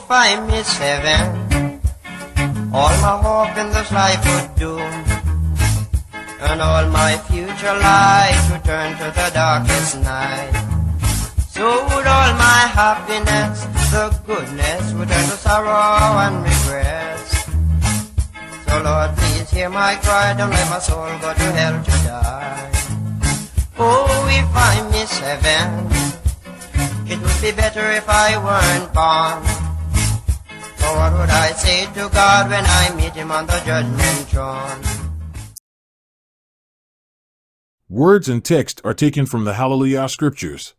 if I miss heaven, all my hope in this life would doom, and all my future light would turn to the darkest night. So would all my happiness, the goodness, would turn to sorrow and regrets. So Lord, please hear my cry, don't let my soul go to hell to die. Oh, if I miss heaven, it would be better if I weren't born. For what would I say to God when I meet him on the judgment throne? Words and text are taken from the Hallelujah Scriptures.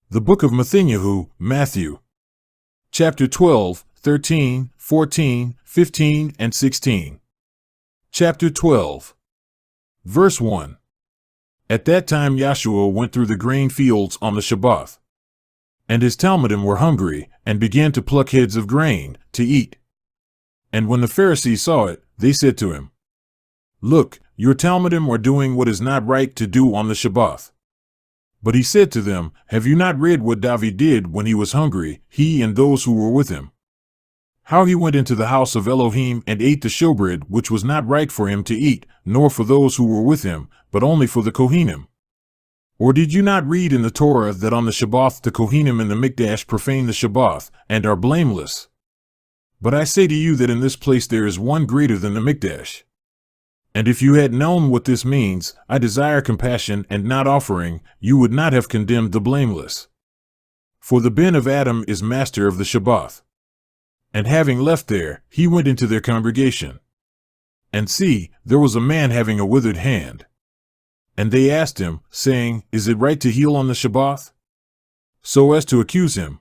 The book of Mattithyahu, Matthew, chapter 12, 13, 14, 15, and 16. Chapter 12, verse 1. At that time Yahushua went through the grain fields on the Shabbath, and his talmidim were hungry, and began to pluck heads of grain, to eat. And when the Pharisees saw it, they said to him, Look, your talmidim are doing what is not right to do on the Shabbath. But he said to them, Have you not read what David did when he was hungry, he and those who were with him? How he went into the house of Elohim and ate the showbread, which was not right for him to eat, nor for those who were with him, but only for the Kohanim. Or did you not read in the Torah that on the Shabbath the Kohanim and the Mikdash profane the Shabbath, and are blameless? But I say to you that in this place there is one greater than the Mikdash. And if you had known what this means, I desire compassion and not offering, you would not have condemned the blameless. For the ben of Adam is master of the Shabbath. And having left there, he went into their congregation. And see, there was a man having a withered hand. And they asked him, saying, Is it right to heal on the Shabbath? So as to accuse him.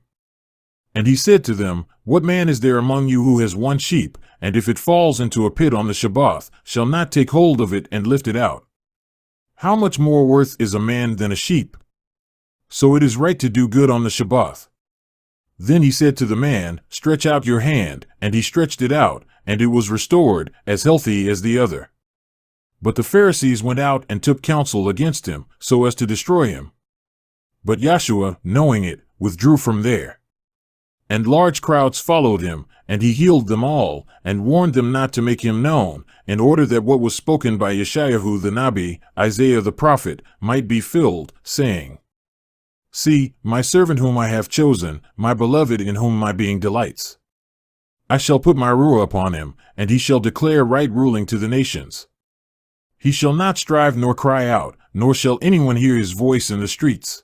And he said to them, What man is there among you who has one sheep, and if it falls into a pit on the Shabbath, shall not take hold of it and lift it out? How much more worth is a man than a sheep? So it is right to do good on the Shabbath. Then he said to the man, Stretch out your hand, and he stretched it out, and it was restored, as healthy as the other. But the Pharisees went out and took counsel against him, so as to destroy him. But Yahushua, knowing it, withdrew from there. And large crowds followed him, and he healed them all, and warned them not to make him known, in order that what was spoken by Yeshayahu the Nabi, Isaiah the prophet, might be filled, saying, See, my servant whom I have chosen, my beloved in whom my being delights. I shall put my ruah upon him, and he shall declare right ruling to the nations. He shall not strive nor cry out, nor shall anyone hear his voice in the streets.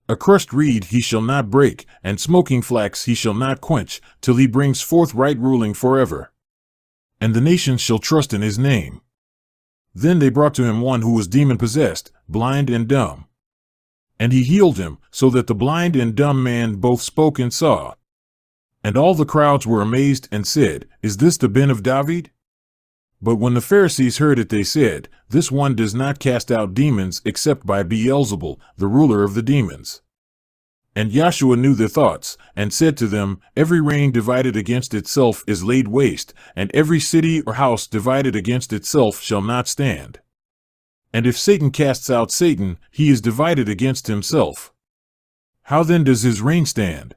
A crushed reed he shall not break, and smoking flax he shall not quench, till he brings forth right ruling forever. And the nations shall trust in his name. Then they brought to him one who was demon-possessed, blind and dumb. And he healed him, so that the blind and dumb man both spoke and saw. And all the crowds were amazed and said, Is this the ben of David? But when the Pharisees heard it, they said, This one does not cast out demons except by Beelzebul, the ruler of the demons. And Yahushua knew their thoughts, and said to them, Every reign divided against itself is laid waste, and every city or house divided against itself shall not stand. And if Satan casts out Satan, he is divided against himself. How then does his reign stand?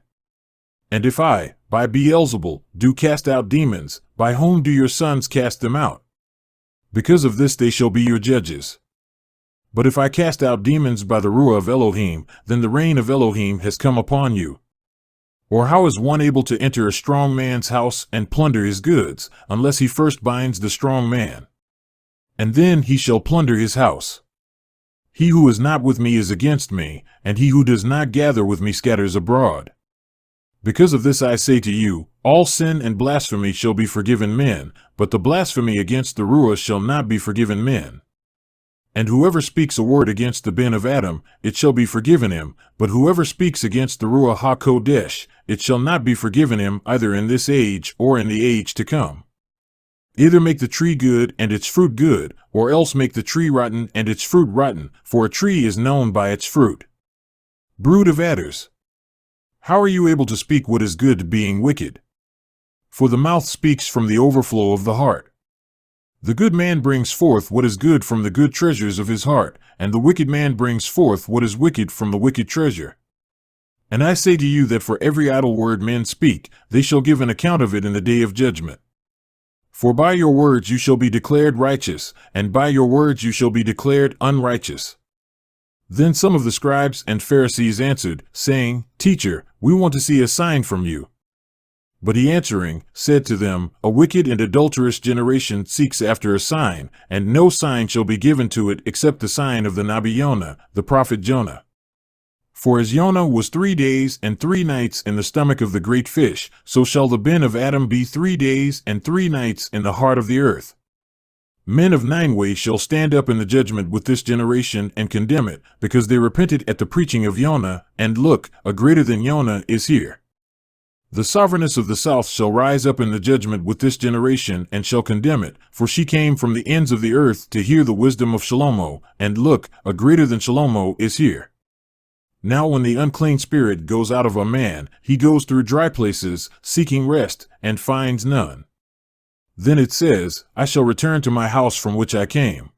And if I, by Beelzebul, do cast out demons, by whom do your sons cast them out? Because of this they shall be your judges. But if I cast out demons by the ruah of Elohim, then the reign of Elohim has come upon you. Or how is one able to enter a strong man's house and plunder his goods, unless he first binds the strong man? And then he shall plunder his house. He who is not with me is against me, and he who does not gather with me scatters abroad. Because of this I say to you, all sin and blasphemy shall be forgiven men, but the blasphemy against the ruah shall not be forgiven men. And whoever speaks a word against the ben of Adam, it shall be forgiven him, but whoever speaks against the Ruach HaKodesh, it shall not be forgiven him either in this age or in the age to come. Either make the tree good and its fruit good, or else make the tree rotten and its fruit rotten, for a tree is known by its fruit. Brood of adders! How are you able to speak what is good, being wicked? For the mouth speaks from the overflow of the heart. The good man brings forth what is good from the good treasures of his heart, and the wicked man brings forth what is wicked from the wicked treasure. And I say to you that for every idle word men speak, they shall give an account of it in the day of judgment. For by your words you shall be declared righteous, and by your words you shall be declared unrighteous. Then some of the scribes and Pharisees answered, saying, Teacher, we want to see a sign from you. But he answering, said to them, A wicked and adulterous generation seeks after a sign, and no sign shall be given to it except the sign of the Nabi Jonah, the prophet Jonah. For as Jonah was 3 days and 3 nights in the stomach of the great fish, so shall the bin of Adam be 3 days and 3 nights in the heart of the earth. Men of Nineveh shall stand up in the judgment with this generation and condemn it, because they repented at the preaching of Jonah, and look, a greater than Jonah is here. The sovereigness of the south shall rise up in the judgment with this generation and shall condemn it, for she came from the ends of the earth to hear the wisdom of Shlomo, and look, a greater than Shlomo is here. Now when the unclean spirit goes out of a man, he goes through dry places, seeking rest, and finds none. Then it says, I shall return to my house from which I came.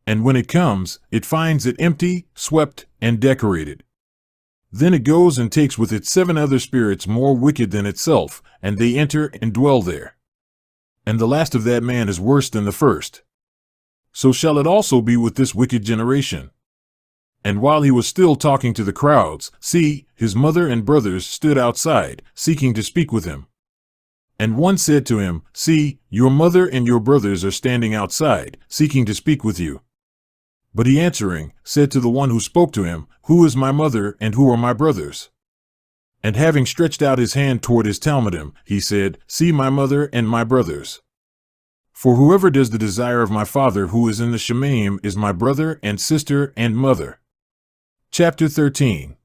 And when it comes, it finds it empty, swept, and decorated. Then it goes and takes with it 7 other spirits more wicked than itself, and they enter and dwell there. And the last of that man is worse than the first. So shall it also be with this wicked generation. And while he was still talking to the crowds, see, his mother and brothers stood outside, seeking to speak with him. And one said to him, See, your mother and your brothers are standing outside, seeking to speak with you. But he answering, said to the one who spoke to him, Who is my mother and who are my brothers? And having stretched out his hand toward his talmidim, he said, See my mother and my brothers. For whoever does the desire of my Father who is in the Shemaim is my brother and sister and mother. Chapter 13.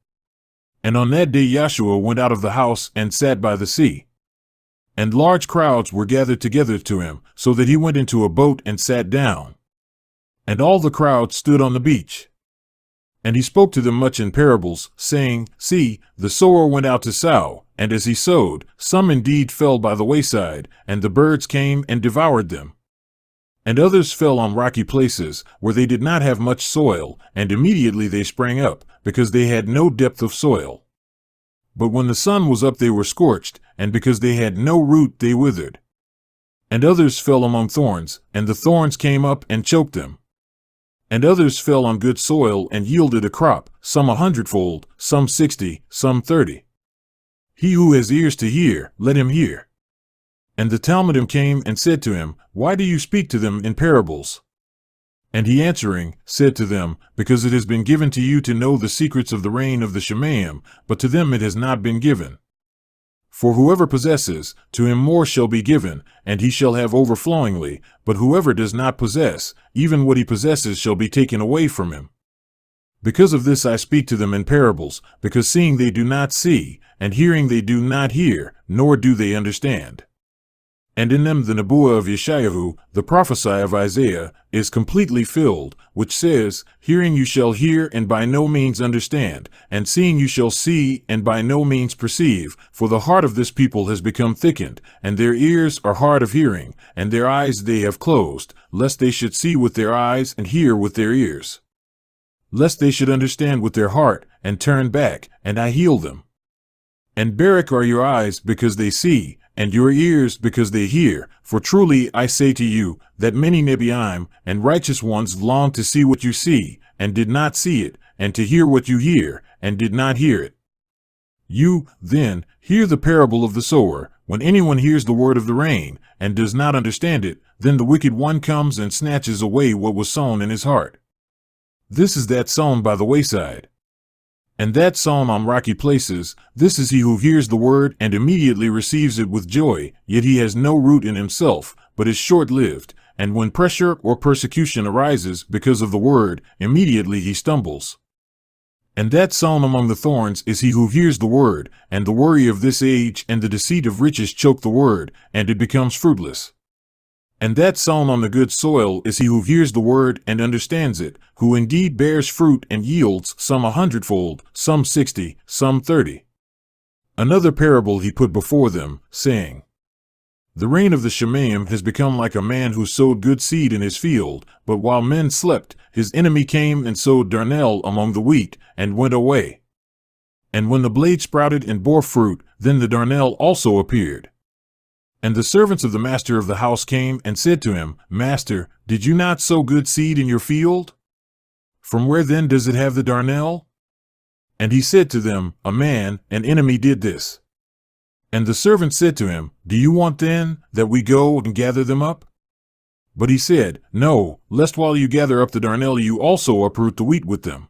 And on that day Yahushua went out of the house and sat by the sea. And large crowds were gathered together to him, so that he went into a boat and sat down. And all the crowd stood on the beach. And he spoke to them much in parables, saying, See, the sower went out to sow, and as he sowed, some indeed fell by the wayside, and the birds came and devoured them. And others fell on rocky places, where they did not have much soil, and immediately they sprang up, because they had no depth of soil. But when the sun was up they were scorched, and because they had no root they withered. And others fell among thorns, and the thorns came up and choked them. And others fell on good soil and yielded a crop, some 100-fold, some 60, some 30. He who has ears to hear, let him hear. And the talmidim came and said to him, Why do you speak to them in parables? And he answering, said to them, Because it has been given to you to know the secrets of the reign of the Shemaim, but to them it has not been given. For whoever possesses, to him more shall be given, and he shall have overflowingly, but whoever does not possess, even what he possesses shall be taken away from him. Because of this I speak to them in parables, because seeing they do not see, and hearing they do not hear, nor do they understand. And in them the Nebuah of Yeshayahu, the prophesy of Isaiah, is completely filled, which says, Hearing you shall hear and by no means understand, and seeing you shall see and by no means perceive, for the heart of this people has become thickened, and their ears are hard of hearing, and their eyes they have closed, lest they should see with their eyes and hear with their ears. Lest they should understand with their heart, and turn back, and I heal them. And barak are your eyes because they see, and your ears because they hear, for truly I say to you, that many Nebiim and righteous ones longed to see what you see, and did not see it, and to hear what you hear, and did not hear it. You, then, hear the parable of the sower. When anyone hears the word of the rain, and does not understand it, then the wicked one comes and snatches away what was sown in his heart. This is that sown by the wayside. And that sown on rocky places, this is he who hears the word and immediately receives it with joy, yet he has no root in himself, but is short-lived, and when pressure or persecution arises because of the word, immediately he stumbles. And that sown among the thorns is he who hears the word, and the worry of this age and the deceit of riches choke the word, and it becomes fruitless. And that sown on the good soil is he who hears the word and understands it, who indeed bears fruit and yields some 100-fold, some 60, some 30. Another parable he put before them, saying, The reign of the Shemaim has become like a man who sowed good seed in his field, but while men slept, his enemy came and sowed darnel among the wheat, and went away. And when the blade sprouted and bore fruit, then the darnel also appeared. And the servants of the master of the house came and said to him, Master, did you not sow good seed in your field? From where then does it have the darnel? And he said to them, A man, an enemy, did this. And the servant said to him, Do you want then that we go and gather them up? But he said, No, lest while you gather up the darnel you also uproot the wheat with them.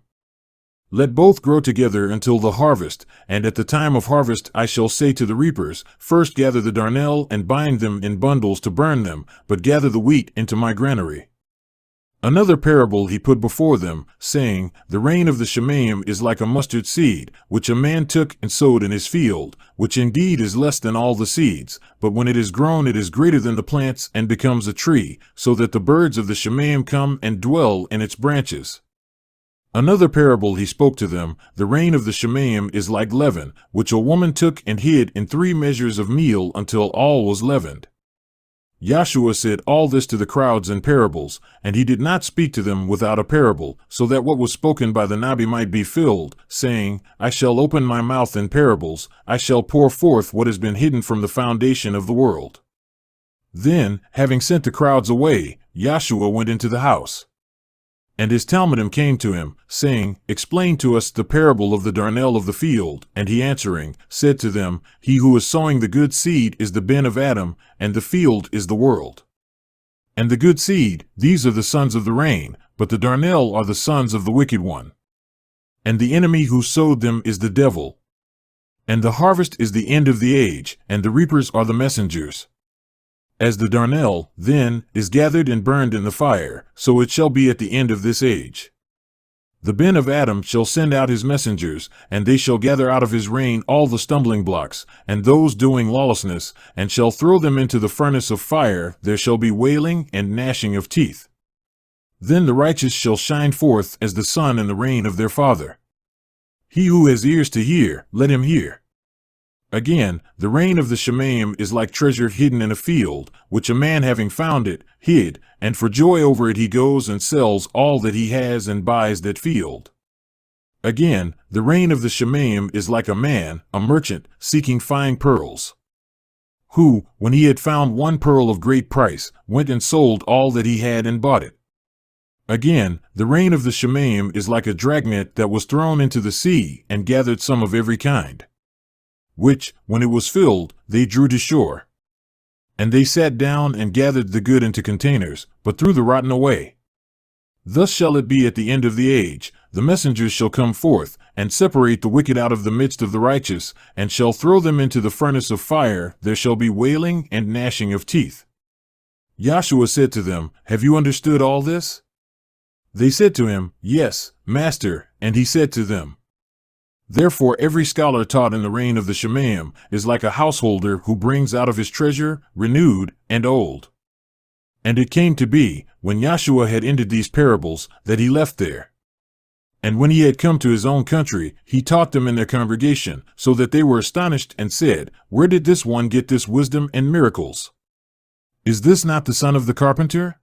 Let both grow together until the harvest, and at the time of harvest I shall say to the reapers, First gather the darnel and bind them in bundles to burn them, but gather the wheat into my granary. Another parable he put before them, saying, The rain of the Shemaim is like a mustard seed, which a man took and sowed in his field, which indeed is less than all the seeds, but when it is grown it is greater than the plants and becomes a tree, so that the birds of the Shemaim come and dwell in its branches. Another parable he spoke to them, The rain of the Shemaim is like leaven, which a woman took and hid in 3 measures of meal until all was leavened. Yahushua said all this to the crowds in parables, and he did not speak to them without a parable, so that what was spoken by the Nabi might be filled, saying, I shall open my mouth in parables, I shall pour forth what has been hidden from the foundation of the world. Then, having sent the crowds away, Yahushua went into the house. And his Talmudim came to him, saying, Explain to us the parable of the darnel of the field. And he answering, said to them, He who is sowing the good seed is the ben of Adam, and the field is the world. And the good seed, these are the sons of the rain, but the darnel are the sons of the wicked one. And the enemy who sowed them is the devil. And the harvest is the end of the age, and the reapers are the messengers. As the darnel, then, is gathered and burned in the fire, so it shall be at the end of this age. The ben of Adam shall send out his messengers, and they shall gather out of his reign all the stumbling blocks, and those doing lawlessness, and shall throw them into the furnace of fire. There shall be wailing and gnashing of teeth. Then the righteous shall shine forth as the sun in the reign of their Father. He who has ears to hear, let him hear. Again, the rain of the Shemaim is like treasure hidden in a field, which a man having found it, hid, and for joy over it he goes and sells all that he has and buys that field. Again, the rain of the Shemaim is like a man, a merchant, seeking fine pearls, who, when he had found one pearl of great price, went and sold all that he had and bought it. Again, the rain of the Shemaim is like a dragnet that was thrown into the sea and gathered some of every kind, which, when it was filled, they drew to shore. And they sat down and gathered the good into containers, but threw the rotten away. Thus shall it be at the end of the age. The messengers shall come forth, and separate the wicked out of the midst of the righteous, and shall throw them into the furnace of fire. There shall be wailing and gnashing of teeth. Yahushua said to them, Have you understood all this? They said to him, Yes, Master. And he said to them, Therefore every scholar taught in the reign of the Shemaim is like a householder who brings out of his treasure, renewed and old. And it came to be, when Yahushua had ended these parables, that he left there. And when he had come to his own country, he taught them in their congregation, so that they were astonished and said, Where did this one get this wisdom and miracles? Is this not the son of the carpenter?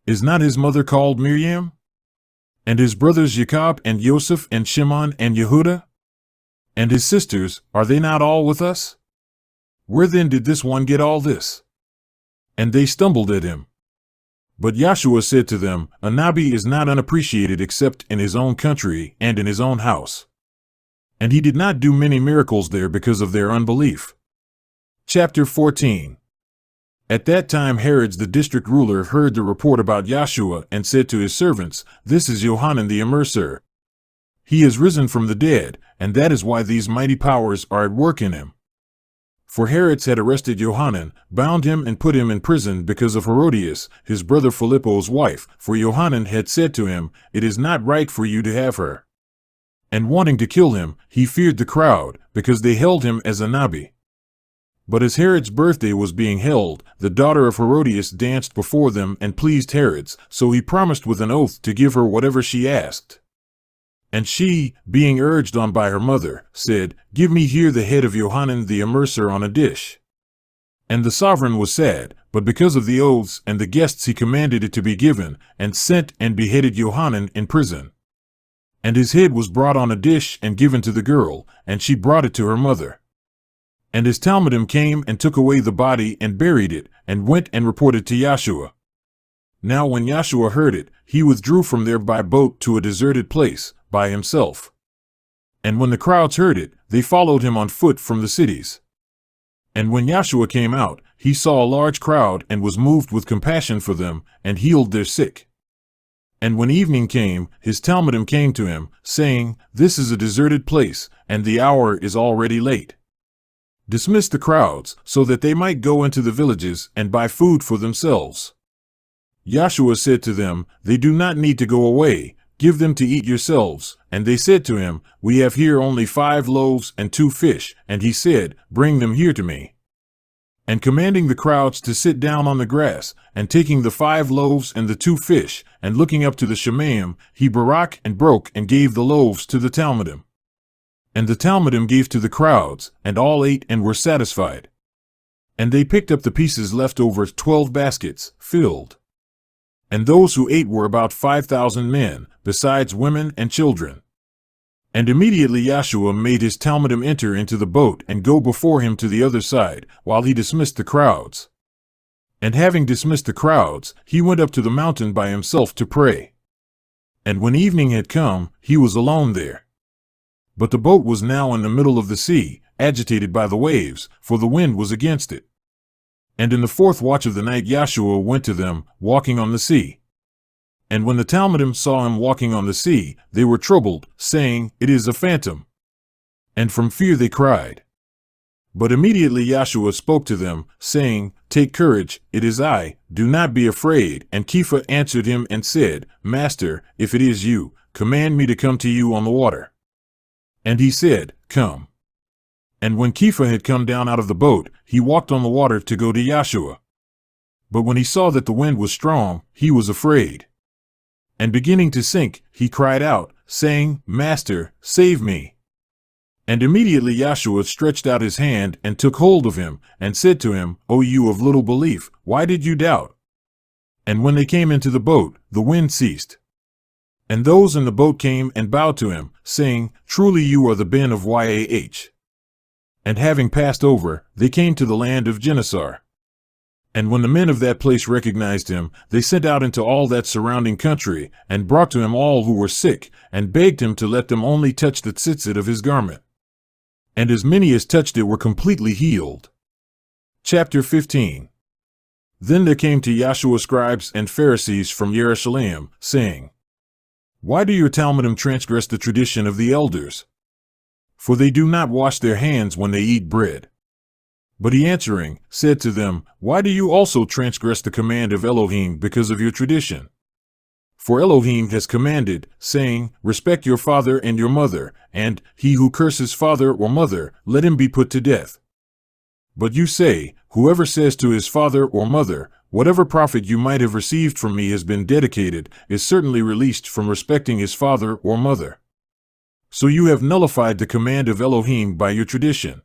Is not his mother called Miriam? And his brothers Jacob and Joseph and Shimon and Yehuda? And his sisters, are they not all with us? Where then did this one get all this? And they stumbled at him. But Yahushua said to them, A Nabi is not unappreciated except in his own country and in his own house. And he did not do many miracles there because of their unbelief. Chapter 14. At that time Herod's the district ruler heard the report about Yahushua and said to his servants, This is Yohanan the Immerser. He has risen from the dead, and that is why these mighty powers are at work in him. For Herod had arrested Yohanan, bound him and put him in prison because of Herodias, his brother Philippo's wife, for Yohanan had said to him, It is not right for you to have her. And wanting to kill him, he feared the crowd, because they held him as a Nabi. But as Herod's birthday was being held, the daughter of Herodias danced before them and pleased Herod's, so he promised with an oath to give her whatever she asked. And she, being urged on by her mother, said, Give me here the head of Yohanan the Immerser on a dish. And the sovereign was sad, but because of the oaths and the guests he commanded it to be given, and sent and beheaded Yohanan in prison. And his head was brought on a dish and given to the girl, and she brought it to her mother. And his talmidim came and took away the body and buried it, and went and reported to Yahushua. Now when Yahushua heard it, he withdrew from there by boat to a deserted place, by himself. And when the crowds heard it, they followed him on foot from the cities. And when Yahushua came out, he saw a large crowd and was moved with compassion for them, and healed their sick. And when evening came, his talmidim came to him, saying, This is a deserted place, and the hour is already late. Dismiss the crowds, so that they might go into the villages and buy food for themselves. Yahushua said to them, They do not need to go away, give them to eat yourselves. And they said to him, We have here only 5 loaves and 2 fish. And he said, Bring them here to me. And commanding the crowds to sit down on the grass, and taking the 5 loaves and the 2 fish, and looking up to the Shemaim, he barak and broke and gave the loaves to the talmidim. And the talmidim gave to the crowds, and all ate and were satisfied. And they picked up the pieces left over, 12 baskets, filled. And those who ate were about 5,000 men, besides women and children. And immediately Yahushua made his talmidim enter into the boat and go before him to the other side, while he dismissed the crowds. And having dismissed the crowds, he went up to the mountain by himself to pray. And when evening had come, he was alone there. But the boat was now in the middle of the sea, agitated by the waves, for the wind was against it. And in the 4th watch of the night Yahushua went to them, walking on the sea. And when the talmidim saw him walking on the sea, they were troubled, saying, It is a phantom. And from fear they cried. But immediately Yahushua spoke to them, saying, Take courage, it is I, do not be afraid. And Kepha answered him and said, Master, if it is you, command me to come to you on the water. And he said, Come. And when Kepha had come down out of the boat, he walked on the water to go to Yahushua. But when he saw that the wind was strong, he was afraid. And beginning to sink, he cried out, saying, Master, save me. And immediately Yahushua stretched out his hand and took hold of him, and said to him, O you of little belief, why did you doubt? And when they came into the boat, the wind ceased. And those in the boat came and bowed to him, saying, Truly you are the Ben of Yah. And having passed over, they came to the land of Gennesar. And when the men of that place recognized him, they sent out into all that surrounding country, and brought to him all who were sick, and begged him to let them only touch the tzitzit of his garment. And as many as touched it were completely healed. Chapter 15. Then there came to Yahushua scribes and Pharisees from Jerusalem, saying, Why do your talmidim transgress the tradition of the elders? For they do not wash their hands when they eat bread. But he answering, said to them, Why do you also transgress the command of Elohim because of your tradition? For Elohim has commanded, saying, Respect your father and your mother, and he who curses father or mother, let him be put to death. But you say, Whoever says to his father or mother, Whatever profit you might have received from me has been dedicated, is certainly released from respecting his father or mother. So you have nullified the command of Elohim by your tradition.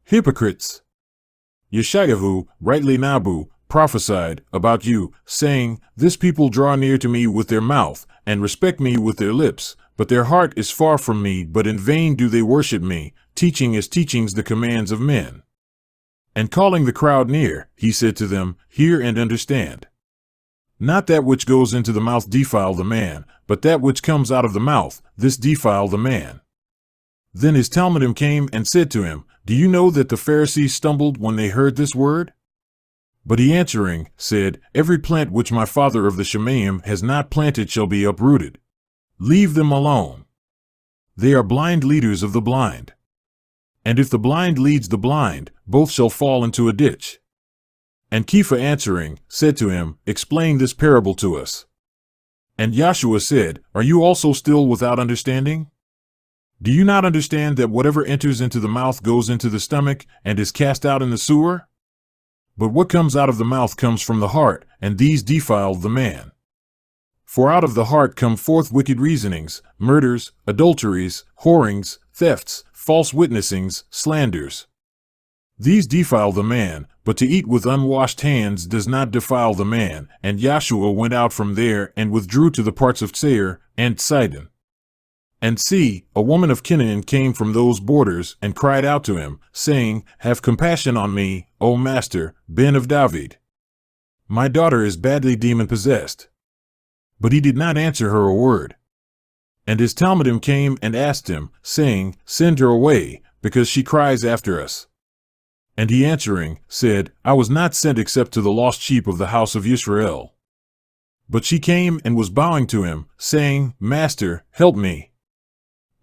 Hypocrites! Yeshayahu, rightly Nabu, prophesied about you, saying, This people draw near to me with their mouth, and respect me with their lips, but their heart is far from me, but in vain do they worship me, teaching as teachings the commands of men. And calling the crowd near, he said to them, Hear and understand. Not that which goes into the mouth defile the man, but that which comes out of the mouth, this defile the man. Then his talmidim came and said to him, Do you know that the Pharisees stumbled when they heard this word? But he answering, said, Every plant which my father of the Shemaim has not planted shall be uprooted. Leave them alone. They are blind leaders of the blind. And if the blind leads the blind, both shall fall into a ditch. And Kepha answering, said to him, Explain this parable to us. And Yahushua said, Are you also still without understanding? Do you not understand that whatever enters into the mouth goes into the stomach, and is cast out in the sewer? But what comes out of the mouth comes from the heart, and these defile the man. For out of the heart come forth wicked reasonings, murders, adulteries, whorings, thefts, false witnessings, slanders. These defile the man, but to eat with unwashed hands does not defile the man. And Yahushua went out from there and withdrew to the parts of Seir and Sidon. And see, a woman of Canaan came from those borders and cried out to him, saying, Have compassion on me, O Master, Ben of David. My daughter is badly demon-possessed. But he did not answer her a word. And his talmidim came and asked him, saying, Send her away, because she cries after us. And he answering, said, I was not sent except to the lost sheep of the house of Israel. But she came and was bowing to him, saying, Master, help me.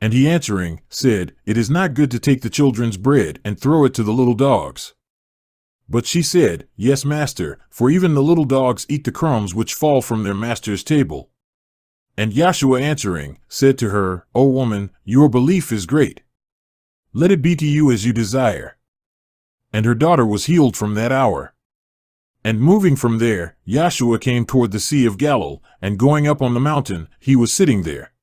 And he answering, said, It is not good to take the children's bread and throw it to the little dogs. But she said, Yes, master, for even the little dogs eat the crumbs which fall from their master's table. And Yahushua answering, said to her, O woman, your belief is great. Let it be to you as you desire. And her daughter was healed from that hour. And moving from there, Yahushua came toward the Sea of Galilee, and going up on the mountain, he was sitting there.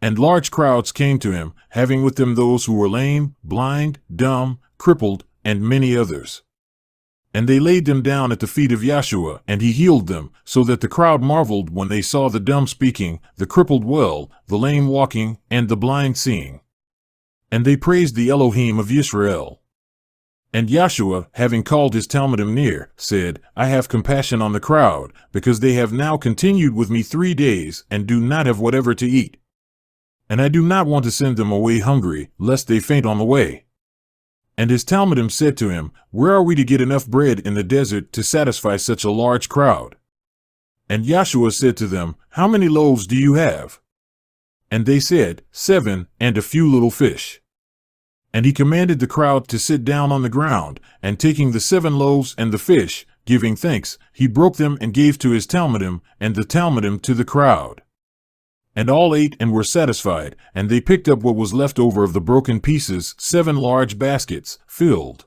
And large crowds came to him, having with them those who were lame, blind, dumb, crippled, and many others. And they laid them down at the feet of Yahushua, and he healed them, so that the crowd marveled when they saw the dumb speaking, the crippled well, the lame walking, and the blind seeing. And they praised the Elohim of Israel. And Yahushua, having called his talmidim near, said, I have compassion on the crowd, because they have now continued with me 3 days, and do not have whatever to eat. And I do not want to send them away hungry, lest they faint on the way. And his talmidim said to him, Where are we to get enough bread in the desert to satisfy such a large crowd? And Yahushua said to them, How many loaves do you have? And they said, 7, and a few little fish. And he commanded the crowd to sit down on the ground, and taking the 7 loaves and the fish, giving thanks, he broke them and gave to his talmidim, and the talmidim to the crowd. And all ate and were satisfied, and they picked up what was left over of the broken pieces, 7 large baskets, filled.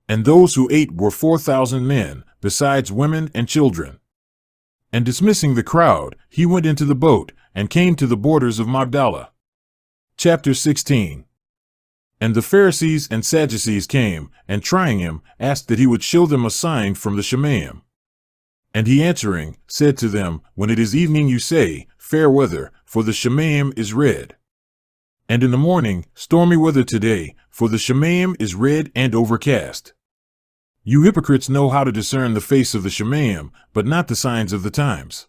And those who ate were 4,000 men, besides women and children. And dismissing the crowd, he went into the boat, and came to the borders of Magdala. Chapter 16. And the Pharisees and Sadducees came, and trying him, asked that he would show them a sign from the Shemaim. And he answering, said to them, When it is evening you say, Fair weather, for the Shemaim is red. And in the morning, stormy weather today, for the Shemaim is red and overcast. You hypocrites know how to discern the face of the Shemaim, but not the signs of the times.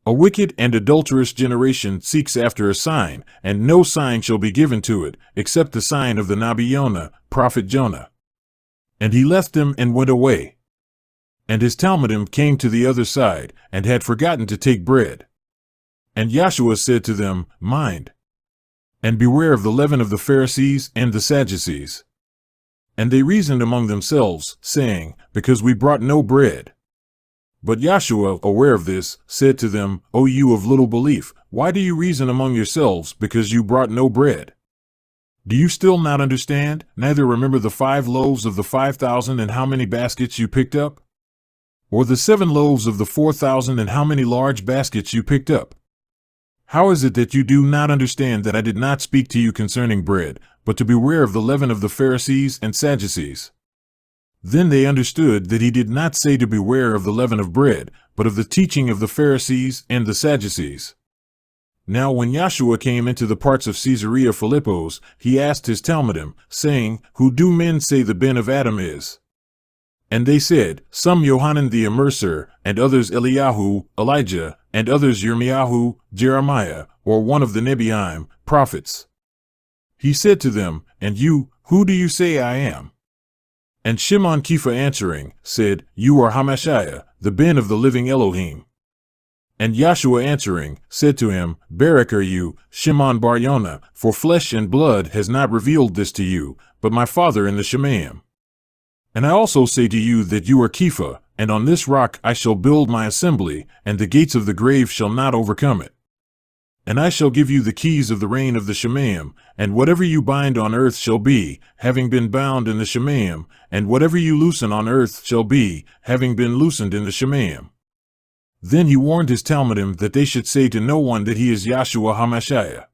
A wicked and adulterous generation seeks after a sign, and no sign shall be given to it, except the sign of the Nabi Yonah, prophet Jonah. And he left them and went away. And his talmidim came to the other side, and had forgotten to take bread. And Yahushua said to them, Mind, and beware of the leaven of the Pharisees and the Sadducees. And they reasoned among themselves, saying, Because we brought no bread. But Yahushua, aware of this, said to them, O you of little belief, why do you reason among yourselves, because you brought no bread? Do you still not understand, neither remember the 5 loaves of the 5,000 and how many baskets you picked up? Or the 7 loaves of the 4,000 and how many large baskets you picked up? How is it that you do not understand that I did not speak to you concerning bread, but to beware of the leaven of the Pharisees and Sadducees? Then they understood that he did not say to beware of the leaven of bread, but of the teaching of the Pharisees and the Sadducees. Now when Yahushua came into the parts of Caesarea Philippos, he asked his talmidim, saying, Who do men say the Ben of Adam is? And they said, Some Yohanan the Immerser, and others Eliyahu, Elijah, and others Yirmiyahu, Jeremiah, or one of the Nebiim, prophets. He said to them, And you, who do you say I am? And Shimon Kepha answering, said, You are Ha Mashiach, the Ben of the living Elohim. And Yahushua answering, said to him, Barak are you, Shimon bar Yonah, for flesh and blood has not revealed this to you, but my Father in the Shemaim. And I also say to you that you are Kepha, and on this rock I shall build my assembly, and the gates of the grave shall not overcome it. And I shall give you the keys of the reign of the Shemaim, and whatever you bind on earth shall be, having been bound in the Shemaim, and whatever you loosen on earth shall be, having been loosened in the Shemaim. Then he warned his talmidim that they should say to no one that he is Yahushua Ha Mashiach.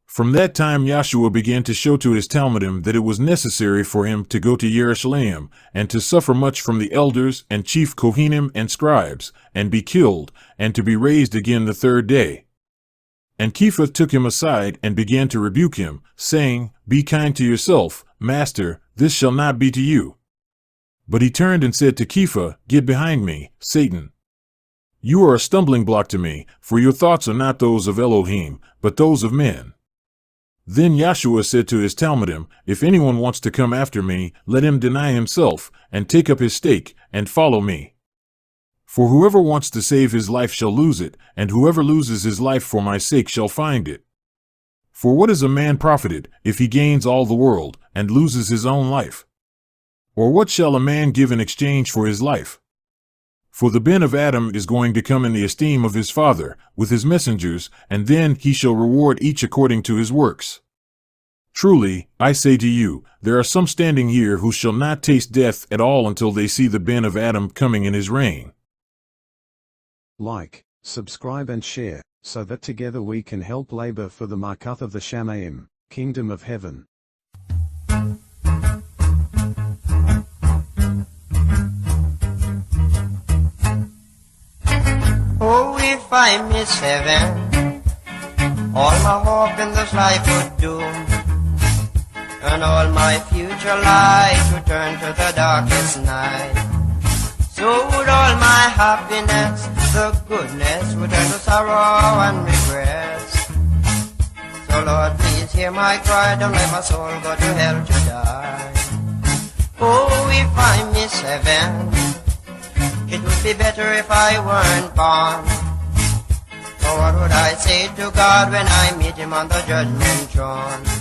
From that time Yahushua began to show to his talmidim that it was necessary for him to go to Jerusalem, and to suffer much from the elders and chief Kohanim and scribes, and be killed, and to be raised again the 3rd day. And Kepha took him aside and began to rebuke him, saying, Be kind to yourself, master, this shall not be to you. But he turned and said to Kepha, Get behind me, Satan. You are a stumbling block to me, for your thoughts are not those of Elohim, but those of men. Then Yahushua said to his talmidim, If anyone wants to come after me, let him deny himself, and take up his stake, and follow me. For whoever wants to save his life shall lose it, and whoever loses his life for my sake shall find it. For what is a man profited, if he gains all the world, and loses his own life? Or what shall a man give in exchange for his life? For the ben of Adam is going to come in the esteem of his father, with his messengers, and then he shall reward each according to his works. Truly, I say to you, there are some standing here who shall not taste death at all until they see the ben of Adam coming in his reign. Like, subscribe and share, so that together we can help labor for the Markuth of the Shamaim, Kingdom of Heaven. Oh, if I miss heaven, all my hope in this life would doom, and all my future light would turn to the darkest night. So would all my happiness, the goodness, would turn to sorrow and regrets. So Lord, please hear my cry, don't let my soul go to hell to die. Oh, if I miss heaven, it would be better if I weren't born. For what would I say to God when I meet him on the judgment throne?